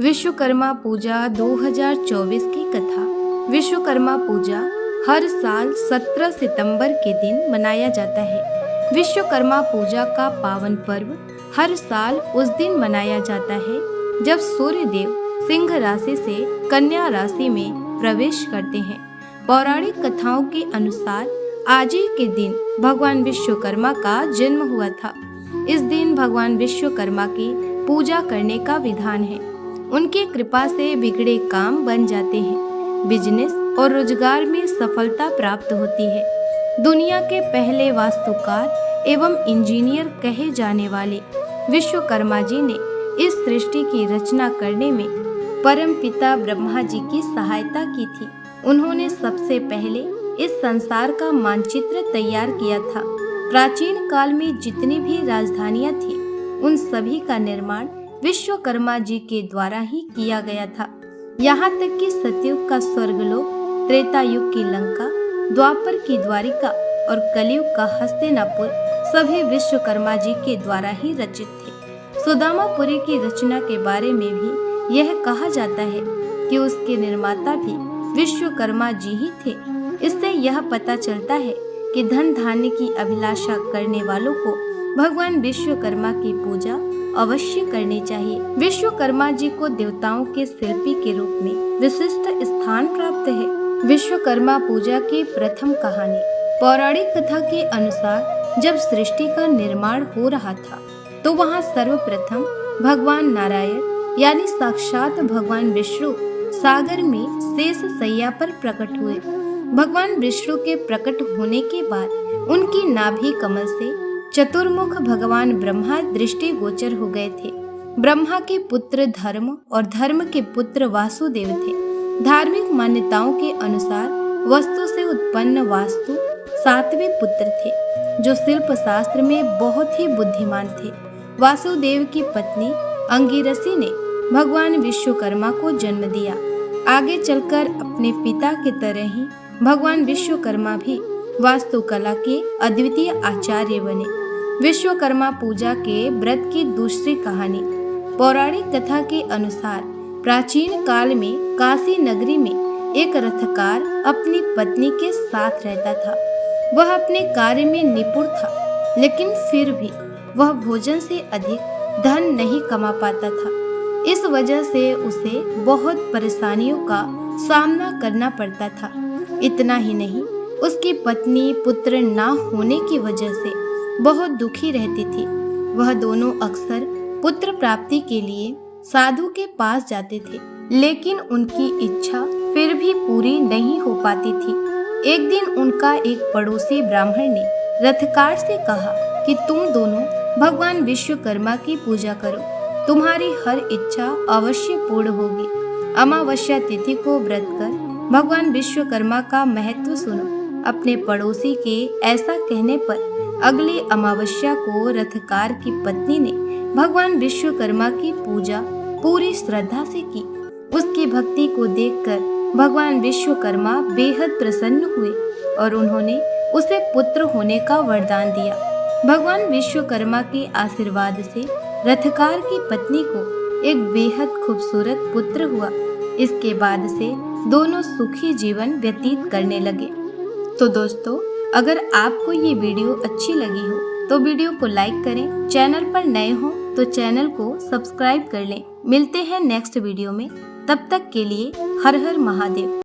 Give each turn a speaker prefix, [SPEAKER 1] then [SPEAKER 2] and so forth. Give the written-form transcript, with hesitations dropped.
[SPEAKER 1] विश्वकर्मा पूजा 2024 की कथा। विश्वकर्मा पूजा हर साल 17 सितंबर के दिन मनाया जाता है। विश्वकर्मा पूजा का पावन पर्व हर साल उस दिन मनाया जाता है जब सूर्य देव सिंह राशि से कन्या राशि में प्रवेश करते हैं। पौराणिक कथाओं के अनुसार आज ही के दिन भगवान विश्वकर्मा का जन्म हुआ था। इस दिन भगवान विश्वकर्मा की पूजा करने का विधान है। उनकी कृपा से बिगड़े काम बन जाते हैं, बिजनेस और रोजगार में सफलता प्राप्त होती है। दुनिया के पहले वास्तुकार एवं इंजीनियर कहे जाने वाले विश्वकर्मा जी ने इस सृष्टि की रचना करने में परम पिता ब्रह्मा जी की सहायता की थी। उन्होंने सबसे पहले इस संसार का मानचित्र तैयार किया था। प्राचीन काल में जितनी भी राजधानियां थी, उन सभी का निर्माण विश्वकर्मा जी के द्वारा ही किया गया था। यहाँ तक कि सतयुग का स्वर्गलोक, त्रेता युग की लंका, द्वापर की द्वारिका और कलयुग का हस्तिनापुर सभी विश्वकर्मा जी के द्वारा ही रचित थे। सुदामापुरी की रचना के बारे में भी यह कहा जाता है कि उसके निर्माता भी विश्वकर्मा जी ही थे। इससे यह पता चलता है कि धन धान्य की अभिलाषा करने वालों को भगवान विश्वकर्मा की पूजा अवश्य करनी चाहिए। विश्वकर्मा जी को देवताओं के शिल्पी के रूप में विशिष्ट स्थान प्राप्त है। विश्वकर्मा पूजा की प्रथम कहानी। पौराणिक कथा के अनुसार जब सृष्टि का निर्माण हो रहा था तो वहाँ सर्वप्रथम भगवान नारायण यानी साक्षात भगवान विष्णु सागर में शेष शैया पर प्रकट हुए। भगवान विष्णु के प्रकट होने के बाद उनकी नाभि कमल से चतुर्मुख भगवान ब्रह्मा दृष्टि गोचर हो गए थे। ब्रह्मा के पुत्र धर्म और धर्म के पुत्र वासुदेव थे। धार्मिक मान्यताओं के अनुसार वस्तु से उत्पन्न वास्तु सातवें पुत्र थे, जो शिल्प शास्त्र में बहुत ही बुद्धिमान थे। वासुदेव की पत्नी अंगिरसी ने भगवान विश्वकर्मा को जन्म दिया। आगे चलकर अपने पिता की तरह ही भगवान विश्वकर्मा भी वास्तुकला के अद्वितीय आचार्य बने। विश्वकर्मा पूजा के व्रत की दूसरी कहानी। पौराणिक कथा के अनुसार प्राचीन काल में काशी नगरी में एक रथकार अपनी पत्नी के साथ रहता था। वह अपने कार्य में निपुण था, लेकिन फिर भी वह भोजन से अधिक धन नहीं कमा पाता था। इस वजह से उसे बहुत परेशानियों का सामना करना पड़ता था। इतना ही नहीं, उसकी पत्नी पुत्र ना होने की वजह से बहुत दुखी रहती थी। वह दोनों अक्सर पुत्र प्राप्ति के लिए साधु के पास जाते थे, लेकिन उनकी इच्छा फिर भी पूरी नहीं हो पाती थी। एक दिन उनका एक पड़ोसी ब्राह्मण ने रथकार से कहा कि तुम दोनों भगवान विश्वकर्मा की पूजा करो, तुम्हारी हर इच्छा अवश्य पूर्ण होगी। अमावस्या तिथि को व्रत कर भगवान विश्वकर्मा का महत्व सुनो। अपने पड़ोसी के ऐसा कहने पर अगली अमावस्या को रथकार की पत्नी ने भगवान विश्वकर्मा की पूजा पूरी श्रद्धा से की। उसकी भक्ति को देखकर भगवान विश्वकर्मा बेहद प्रसन्न हुए और उन्होंने उसे पुत्र होने का वरदान दिया। भगवान विश्वकर्मा के आशीर्वाद से रथकार की पत्नी को एक बेहद खूबसूरत पुत्र हुआ। इसके बाद से दोनों सुखी जीवन व्यतीत करने लगे। तो दोस्तों, अगर आपको ये वीडियो अच्छी लगी हो तो वीडियो को लाइक करें। चैनल पर नए हो तो चैनल को सब्सक्राइब कर लें। मिलते हैं नेक्स्ट वीडियो में। तब तक के लिए हर हर महादेव।